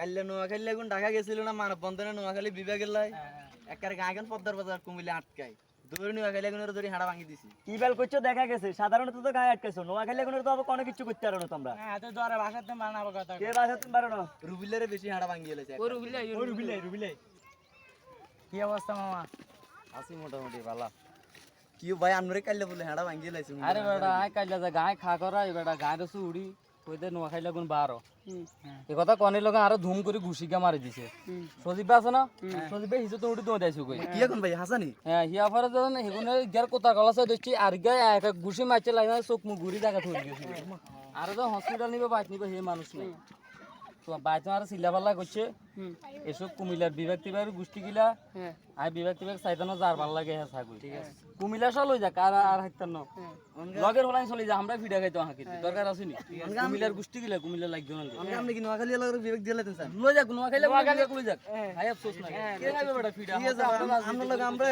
কাল্লে নোয়াখালী এখন ঢাকা গেছিল না মানব বন্ধনে নোয়াখালী বিভাগের লাই একার গাঁগন পদ্মার বাজার কুমিল্লা আটকাই ধরে নোয়াখালী এখন ধরে হাড়া ভাঙি দিছি কি বেল করছো দেখা গেছে সাধারণত তো গায়ে আটকেছো নোয়াখালী এখন তো আবার কোনো কিছু করতে পারো না তোমরা হ্যাঁ তো ধরে ভাষাতে মানাবো কথা কে বাসা তুমি পারো না রুবিলের বেশি হাড়া ভাঙি গেলেছে ও রুবিলাই কি অবস্থা মামা আসি মোটামুটি ভালো কি ভাই আমরে কাল্লে বলে হাড়া ভাঙি গেলাইছে আরে বেটা আয় কাইলা যা গায় খা করা এই বেটা গায় রসু উড়ি কইতে নোয়া খাইলা কোন বারো এই কথা কনে লগা আরো ধুম করে ঘুষিকা মারি দিছে সজীব আছে না সজীবে হিসো তো উড়ি তো দেইছো কই কি এখন ভাই হাসানি হ্যাঁ হিয়া ফারে যখন হেগুনে গের কোতা গলাছে দেখছি আর গায় এক ঘুষি মারছে লাগা চোখ মুখ ঘুরি জায়গা থই গেছে আর তো হসপিটাল নিবে বাইক নিবে হে মানুষ নাই তো বাইক আর সিলাবাল্লা করছে এসব কুমিল্লার বিভাগ টিভাগ গোষ্ঠী গিলা আর বিভাগ টিভাগ সাইতানো যার ভাল লাগে হ্যাঁ ছাগল ঠিক আছে কুমিল্লা সব লই যাক আর হাইতান ন লগের হলাই চলে যা আমরা ভিডিও খাইতো হাকি দরকার আছে নি কুমিল্লার গোষ্ঠী গিলা কুমিল্লা লাগবে না আমরা কি নোয়াখালী এলাকার বিবেক দিলে তেন স্যার লই যাক নোয়া খাইলে লই যাক হাই আফসোস নাই কে খাইবে বেটা ফিডা ঠিক আছে আমরা